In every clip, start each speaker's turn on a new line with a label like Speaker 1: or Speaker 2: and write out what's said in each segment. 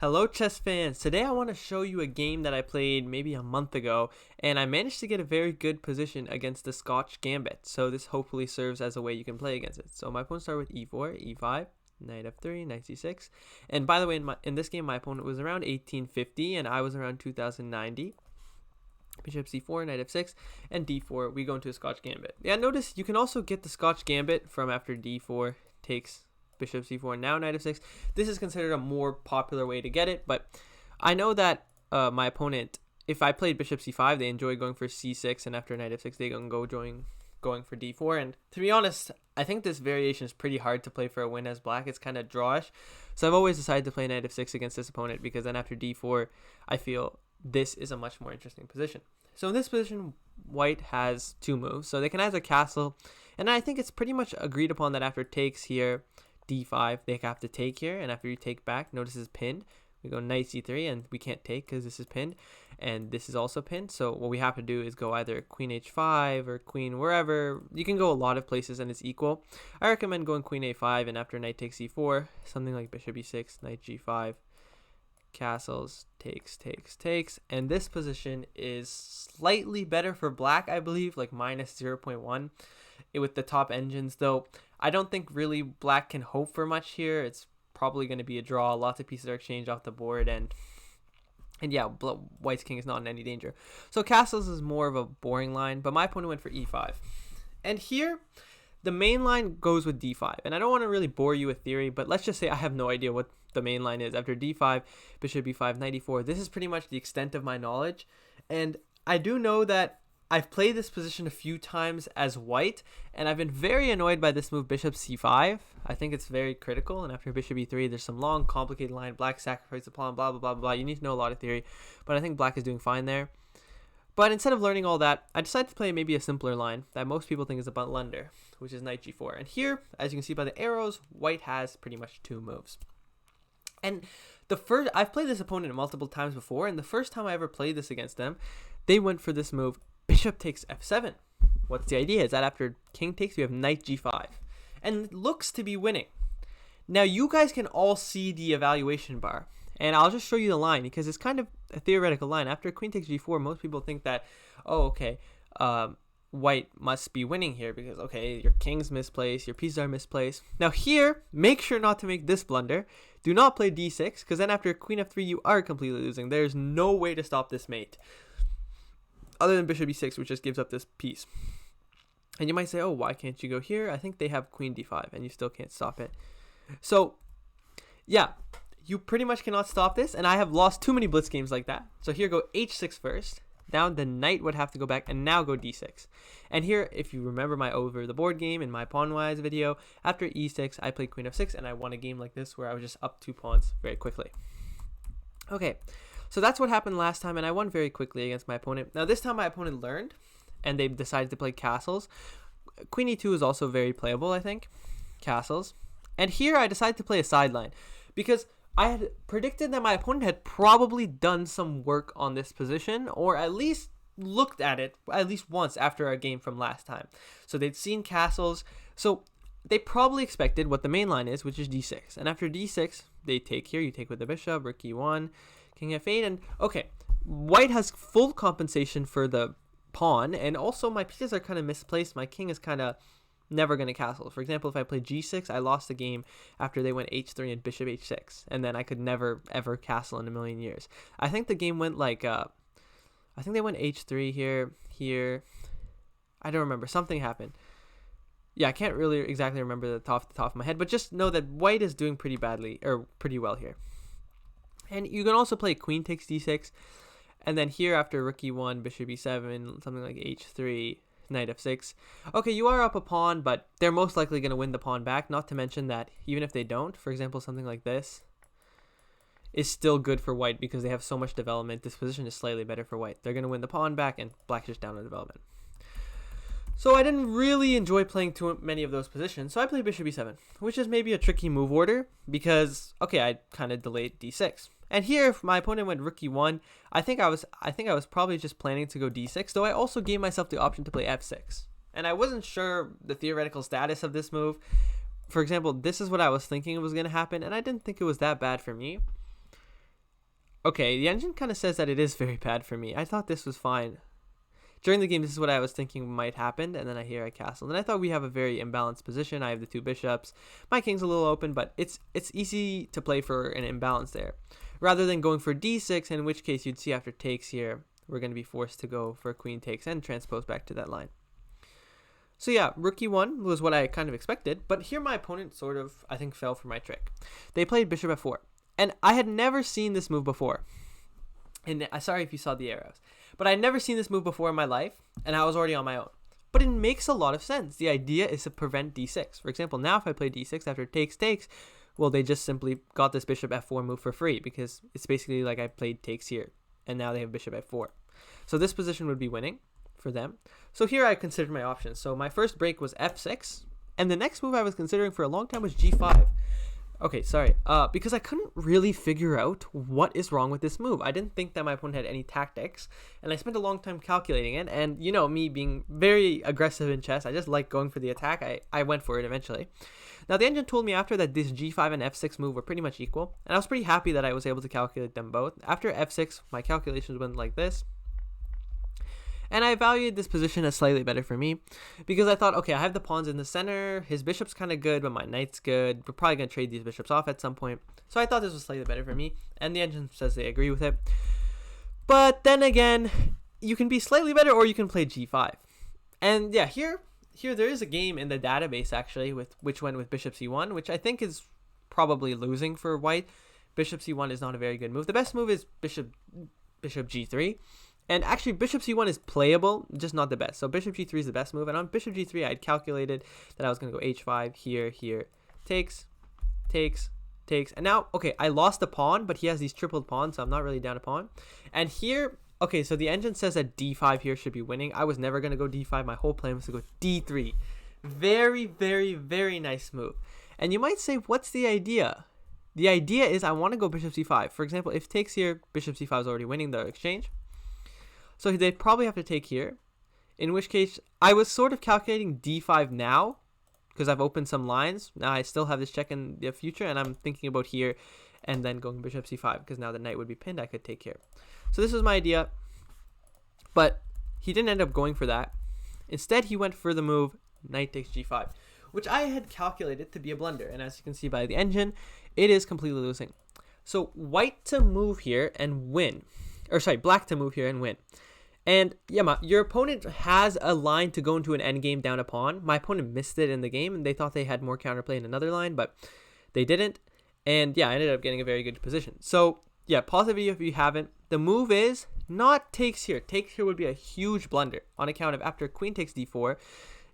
Speaker 1: Hello chess fans, today I want to show you a game that I played maybe a month ago and I managed to get a very good position against the Scotch Gambit, so this hopefully serves as a way you can play against it. So my opponent started with e4, e5, knight f3, knight c6, and by the way in this game my opponent was around 1850 and I was around 2090. Bishop c4, knight f6, and d4, we go into a Scotch Gambit. Yeah, notice you can also get the Scotch Gambit from after d4 takes bishop c4, now knight f6. This is considered a more popular way to get it, but I know that my opponent, if I played bishop c5, they enjoy going for c6, and after knight f6, they can go going for d4. And to be honest, I think this variation is pretty hard to play for a win as black. It's kind of drawish, so I've always decided to play knight f6 against this opponent because then after d4, I feel this is a much more interesting position. So in this position, white has two moves. So they can either castle, and I think it's pretty much agreed upon that after takes here, d5, they have to take here, and after you take back, notice it's pinned. We go knight c3, and we can't take because this is pinned, and this is also pinned. So what we have to do is go either queen h5 or queen wherever. You can go a lot of places and it's equal. I recommend going queen a5, and after knight takes e4, something like bishop e6, knight g5, castles, takes, and this position is slightly better for black, I believe, like minus 0.1 with the top engines, though I don't think really black can hope for much here. It's probably going to be a draw. Lots of pieces are exchanged off the board, and yeah, white's king is not in any danger. So castles is more of a boring line, but my opponent went for e5, and here the main line goes with d5, and I don't want to really bore you with theory, but let's just say I have no idea what the main line is. After d5, bishop b5, knight e4, this is pretty much the extent of my knowledge, and I do know that I've played this position a few times as white, and I've been very annoyed by this move, bishop c5. I think it's very critical, and after bishop e3, there's some long, complicated line, black sacrifice the pawn, blah, blah, blah, blah. You need to know a lot of theory, but I think black is doing fine there. But instead of learning all that, I decided to play maybe a simpler line that most people think is a blunder, which is knight g4. And here, as you can see by the arrows, white has pretty much two moves. And I've played this opponent multiple times before, and the first time I ever played this against them, they went for this move, bishop takes f7. What's the idea? Is that after king takes, you have knight g5. And it looks to be winning. Now, you guys can all see the evaluation bar, and I'll just show you the line because it's kind of a theoretical line. After queen takes g4, most people think that, oh, okay, white must be winning here because, okay, your king's misplaced, your pieces are misplaced. Now here, make sure not to make this blunder. Do not play d6 because then after queen f3, you are completely losing. There's no way to stop this mate other than bishop e6, which just gives up this piece. And you might say, oh, why can't you go here? I think they have queen d5 and you still can't stop it. So yeah, you pretty much cannot stop this, and I have lost too many blitz games like that. So here go h6 first. Now the knight would have to go back and now go d6. And here, if you remember my over the board game in my pawn-wise video, after e6, I played queen f6, and I won a game like this where I was just up 2 pawns very quickly. Okay, so that's what happened last time, and I won very quickly against my opponent. Now this time my opponent learned, and they decided to play castles. Queen e2 is also very playable, I think. Castles. And here I decided to play a sideline because I had predicted that my opponent had probably done some work on this position, or at least looked at it at least once after our game from last time. So they'd seen castles, so they probably expected what the main line is, which is d6. And after d6, they take here. You take with the bishop, rook e1, king f8, and okay, white has full compensation for the pawn, and also my pieces are kind of misplaced. My king is kind of never going to castle. For example, if I played g6, I lost the game after they went h3 and bishop h6, and then I could never ever castle in a million years. I think the game went like I think they went h3 here. I don't remember. Something happened. Yeah, I can't really exactly remember the top of my head, but just know that white is doing pretty well here. And you can also play queen takes d6, and then here after rook e1, bishop e7, something like h3, knight f6. Okay, you are up a pawn, but they're most likely going to win the pawn back, not to mention that even if they don't, for example, something like this is still good for white because they have so much development. This position is slightly better for white. They're going to win the pawn back, and black's just down on development. So I didn't really enjoy playing too many of those positions, so I played bishop e7, which is maybe a tricky move order because, okay, I kind of delayed d6. And here, if my opponent went rook e1, I think I was probably just planning to go d6, though I also gave myself the option to play f6. And I wasn't sure the theoretical status of this move. For example, this is what I was thinking was going to happen, and I didn't think it was that bad for me. Okay, the engine kind of says that it is very bad for me. I thought this was fine. During the game, this is what I was thinking might happen, and then I hear a castle. And I thought we have a very imbalanced position. I have the 2 bishops. My king's a little open, but it's easy to play for an imbalance there. Rather than going for d6, in which case you'd see after takes here, we're going to be forced to go for queen takes and transpose back to that line. So yeah, rook e1 was what I kind of expected, but here my opponent sort of, I think, fell for my trick. They played bishop f4, and I had never seen this move before. And sorry if you saw the arrows, but I'd never seen this move before in my life, and I was already on my own. But it makes a lot of sense. The idea is to prevent d6. For example, now if I play d6 after takes, well, they just simply got this bishop f4 move for free, because it's basically like I played takes here, and now they have bishop f4. So this position would be winning for them. So here I considered my options. So my first break was f6, and the next move I was considering for a long time was g5. Okay, sorry. Because I couldn't really figure out what is wrong with this move. I didn't think that my opponent had any tactics, and I spent a long time calculating it. And you know, me being very aggressive in chess, I just like going for the attack. I went for it eventually. Now the engine told me after that this g5 and f6 move were pretty much equal, and I was pretty happy that I was able to calculate them both. After f6, my calculations went like this. And I evaluated this position as slightly better for me because I thought, okay, I have the pawns in the center. His bishop's kind of good, but my knight's good. We're probably going to trade these bishops off at some point. So I thought this was slightly better for me. And the engine says they agree with it. But then again, you can be slightly better or you can play g5. And yeah, here there is a game in the database actually with which went with bishop c1, which I think is probably losing for white. Bishop c1 is not a very good move. The best move is bishop g3. And actually, bishop c1 is playable, just not the best. So bishop g3 is the best move. And on bishop g3, I had calculated that I was going to go h5, here, takes. And now, okay, I lost a pawn, but he has these tripled pawns, so I'm not really down a pawn. And here, okay, so the engine says that d5 here should be winning. I was never going to go d5. My whole plan was to go d3. Very, very, very nice move. And you might say, what's the idea? The idea is I want to go bishop c5. For example, if takes here, bishop c5 is already winning the exchange. So they'd probably have to take here, in which case I was sort of calculating d5 now because I've opened some lines. Now I still have this check in the future, and I'm thinking about here and then going bishop c5 because now the knight would be pinned. I could take here. So this was my idea, but he didn't end up going for that. Instead, he went for the move knight takes g5, which I had calculated to be a blunder. And as you can see by the engine, it is completely losing. So white to move here and win. Or sorry, black to move here and win. And yeah, your opponent has a line to go into an endgame down a pawn. My opponent missed it in the game, and they thought they had more counterplay in another line, but they didn't. And yeah, I ended up getting a very good position. So yeah, pause the video if you haven't. The move is not takes here. Takes here would be a huge blunder on account of after queen takes d4,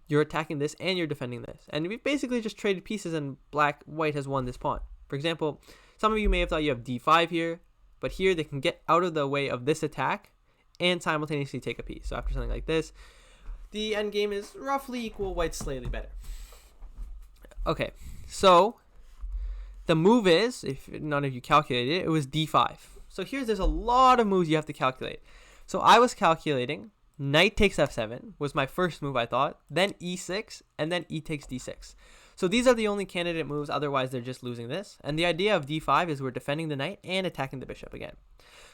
Speaker 1: you're attacking this and you're defending this. And we basically just traded pieces, and white has won this pawn. For example, some of you may have thought you have d5 here, but here they can get out of the way of this attack and simultaneously take a piece. So after something like this, the endgame is roughly equal, white's slightly better. Okay, so the move is, if none of you calculated it, it was d5. So there's a lot of moves you have to calculate. So I was calculating knight takes f7 was my first move, I thought, then e6, and then e takes d6. So these are the only candidate moves, otherwise they're just losing this. And the idea of d5 is we're defending the knight and attacking the bishop again.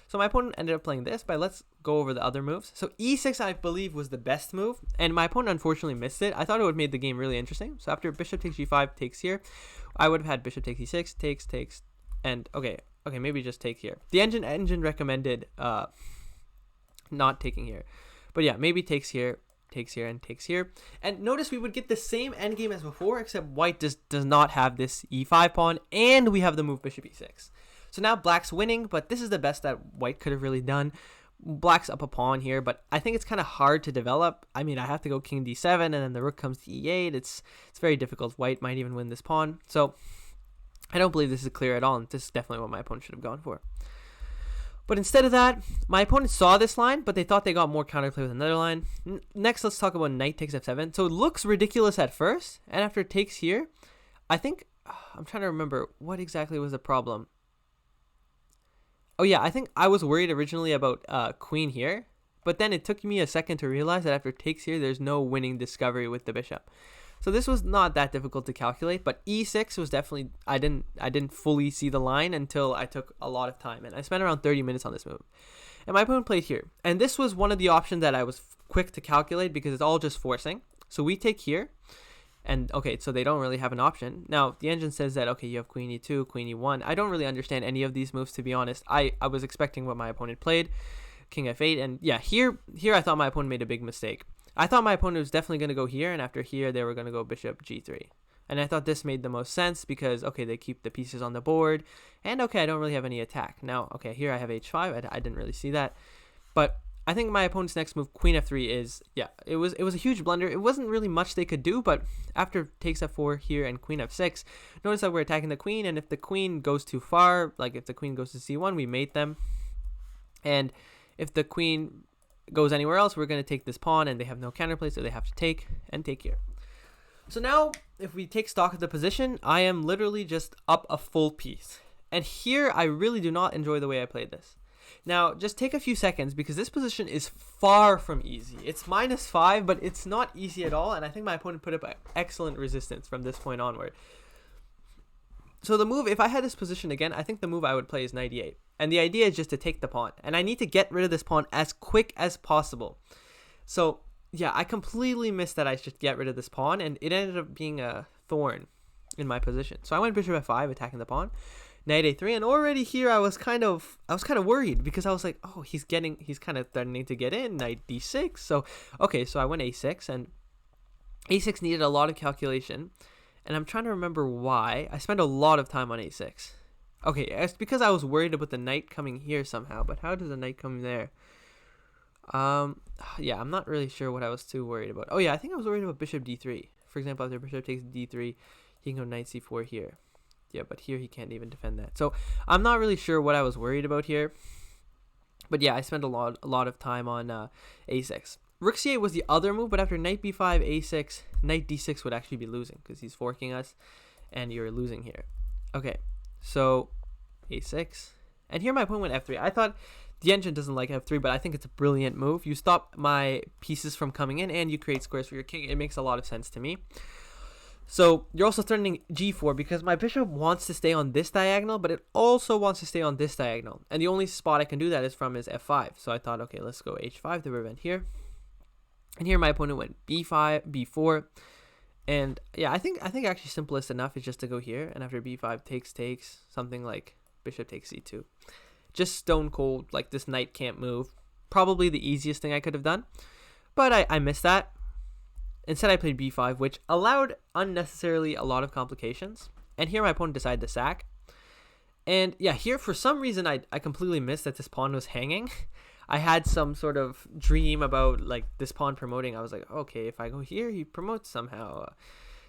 Speaker 1: So my opponent ended up playing this, but let's go over the other moves. So e6, I believe, was the best move, and my opponent unfortunately missed it. I thought it would have made the game really interesting. So after bishop takes g5, takes here, I would have had bishop takes e6, takes, and okay, maybe just take here. The engine recommended not taking here. But yeah, maybe takes here, and takes here. And notice we would get the same endgame as before, except white does not have this e5 pawn, and we have the move bishop e6. So now black's winning, but this is the best that white could have really done. Black's up a pawn here, but I think it's kind of hard to develop. I mean, I have to go king d7, and then the rook comes to e8. It's very difficult. White might even win this pawn. So I don't believe this is clear at all, and this is definitely what my opponent should have gone for. But instead of that, my opponent saw this line, but they thought they got more counterplay with another line. Next, let's talk about knight takes f7. So it looks ridiculous at first, and after it takes here, I think, I'm trying to remember what exactly was the problem. Oh yeah, I think I was worried originally about queen here, but then it took me a second to realize that after takes here, there's no winning discovery with the bishop. So this was not that difficult to calculate, but e6 was definitely, I didn't fully see the line until I took a lot of time, and I spent around 30 minutes on this move. And my opponent played here, and this was one of the options that I was quick to calculate because it's all just forcing. So we take here, and okay, so they don't really have an option. Now the engine says that, okay, you have queen e2, queen e1. I don't really understand any of these moves, to be honest. I was expecting what my opponent played, king f8, and yeah, here I thought my opponent made a big mistake. I thought my opponent was definitely going to go here, and after here they were going to go bishop g3. And I thought this made the most sense because, okay, they keep the pieces on the board, and okay, I don't really have any attack. Now, okay, here I have h5. I didn't really see that, but I think my opponent's next move, queen f3, is, yeah, it was a huge blunder. It wasn't really much they could do, but after takes f4 here and queen f6, notice that we're attacking the queen, and if the queen goes too far, like if the queen goes to c1, we mate them, and if the queen goes anywhere else, we're going to take this pawn, and they have no counterplay, so they have to take and take here. So now, if we take stock of the position, I am literally just up a full piece. And here, I really do not enjoy the way I played this. Now, just take a few seconds, because this position is far from easy. It's -5, but it's not easy at all, and I think my opponent put up excellent resistance from this point onward. So the move, if I had this position again, I think the move I would play is knight e8. And the idea is just to take the pawn. And I need to get rid of this pawn as quick as possible. So, yeah, I completely missed that I should get rid of this pawn, and it ended up being a thorn in my position. So I went bishop f5, attacking the pawn, knight a3, and already here I was kind of worried because I was like, oh, he's kind of threatening to get in, knight d6. So, okay, so I went a6, and a6 needed a lot of calculation. And I'm trying to remember why. I spent a lot of time on a6. Okay, it's because I was worried about the knight coming here somehow. But how does the knight come there? Yeah, I'm not really sure what I was too worried about. Oh yeah, I think I was worried about bishop d3. For example, after bishop takes d3, he can go knight c4 here. Yeah, but here he can't even defend that. So I'm not really sure what I was worried about here. But yeah, I spent a lot of time on a6. Rook c8 was the other move, but after knight b5, a6, knight d6 would actually be losing because he's forking us, and you're losing here. Okay, so a6, and here my opponent went f3. I thought the engine doesn't like f3, but I think it's a brilliant move. You stop my pieces from coming in, and you create squares for your king. It makes a lot of sense to me. So you're also threatening g4 because my bishop wants to stay on this diagonal, but it also wants to stay on this diagonal, and the only spot I can do that is from is f5. So I thought, okay, let's go h5 to prevent here. And here my opponent went b5, b4, and yeah, I think actually simplest enough is just to go here, and after b5 takes, something like bishop takes c2. Just stone cold, like this knight can't move. Probably the easiest thing I could have done, but I missed that. Instead I played b5, which allowed unnecessarily a lot of complications, and here my opponent decided to sack. And yeah, here for some reason I completely missed that this pawn was hanging. I had some sort of dream about like this pawn promoting. I was like, okay, if I go here, he promotes somehow.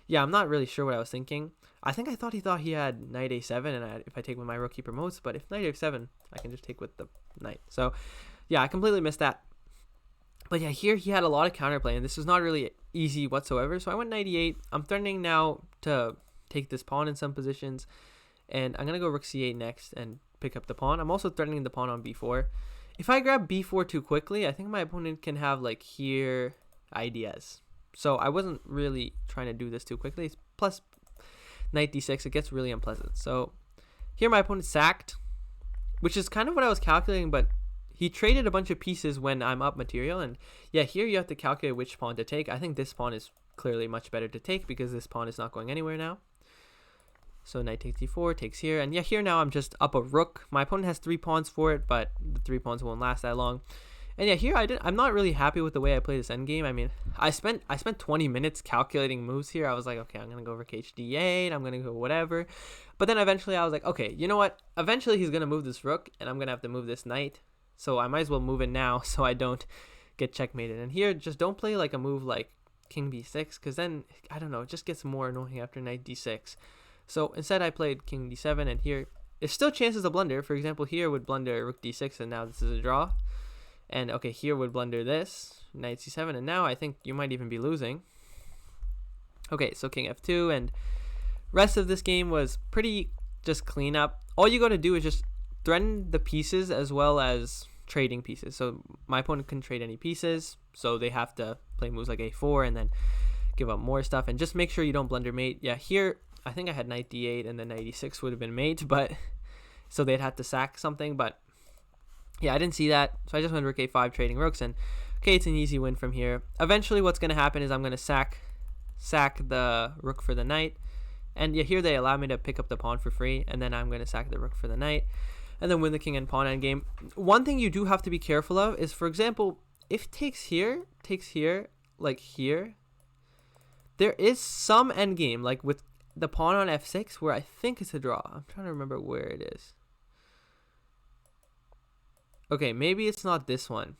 Speaker 1: Yeah, I'm not really sure what I was thinking. I think I thought he had knight a7, and if I take with my rook, he promotes. But if knight a7, I can just take with the knight. So yeah, I completely missed that. But yeah, here he had a lot of counterplay, and this was not really easy whatsoever. So I went knight e8. I'm threatening now to take this pawn in some positions, and I'm going to go rook c8 next and pick up the pawn. I'm also threatening the pawn on b4. If I grab b4 too quickly, I think my opponent can have like here ideas. So I wasn't really trying to do this too quickly. Plus knight d6, it gets really unpleasant. So here my opponent sacked, which is kind of what I was calculating, but he traded a bunch of pieces when I'm up material. And yeah, here you have to calculate which pawn to take. I think this pawn is clearly much better to take because this pawn is not going anywhere now. So knight takes d4, takes here, and yeah, here now I'm just up a rook. My opponent has 3 pawns for it, but the 3 pawns won't last that long. And yeah, here I'm not really happy with the way I play this endgame. I mean, I spent 20 minutes calculating moves here. I was like, okay, I'm gonna go rook hd8, I'm gonna go whatever. But then eventually I was like, okay, you know what? Eventually he's gonna move this rook, and I'm gonna have to move this knight. So I might as well move it now so I don't get checkmated. And here, just don't play like a move like king b6, because then, I don't know, it just gets more annoying after knight d6. So instead I played king d7, and here there's still chances of blunder. For example, here would blunder rook d6, and now this is a draw. And okay, here would blunder this, knight c7, and now I think you might even be losing. Okay, so king f2, and rest of this game was pretty just clean up. All you got to do is just threaten the pieces as well as trading pieces. So my opponent couldn't trade any pieces, so they have to play moves like a4 and then give up more stuff, and just make sure you don't blunder mate. Yeah, here I think I had knight d8 and then knight e6 would have been mate, but so they'd have to sack something, but yeah, I didn't see that, so I just went rook a5 trading rooks, and okay, it's an easy win from here. Eventually what's going to happen is I'm going to sack the rook for the knight, and yeah, here they allow me to pick up the pawn for free, and then I'm going to sack the rook for the knight, and then win the king and pawn endgame. One thing you do have to be careful of is, for example, if takes here, like here, there is some endgame, like with the pawn on f6, where I think it's a draw. I'm trying to remember where it is. Okay, maybe it's not this one.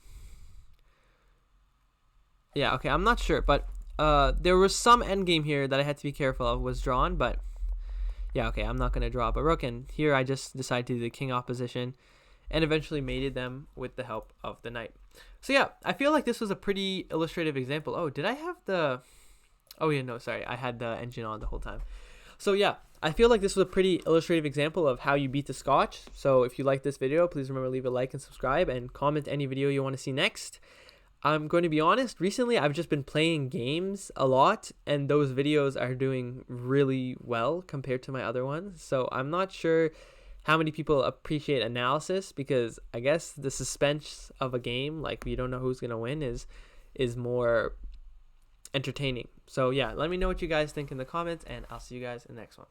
Speaker 1: Yeah, okay, I'm not sure, but there was some endgame here that I had to be careful of was drawn, but yeah, okay, I'm not going to draw up a rook, and here I just decided to do the king opposition and eventually mated them with the help of the knight. So yeah, I feel like this was a pretty illustrative example. Oh, did I have the... Oh yeah, no, sorry, I had the engine on the whole time. So yeah, I feel like this was a pretty illustrative example of how you beat the Scotch. So if you like this video, please remember to leave a like and subscribe, and comment any video you want to see next. I'm going to be honest, recently I've just been playing games a lot, and those videos are doing really well compared to my other ones. So I'm not sure how many people appreciate analysis, because I guess the suspense of a game, like you don't know who's going to win, is more entertaining. So yeah, let me know what you guys think in the comments, and I'll see you guys in the next one.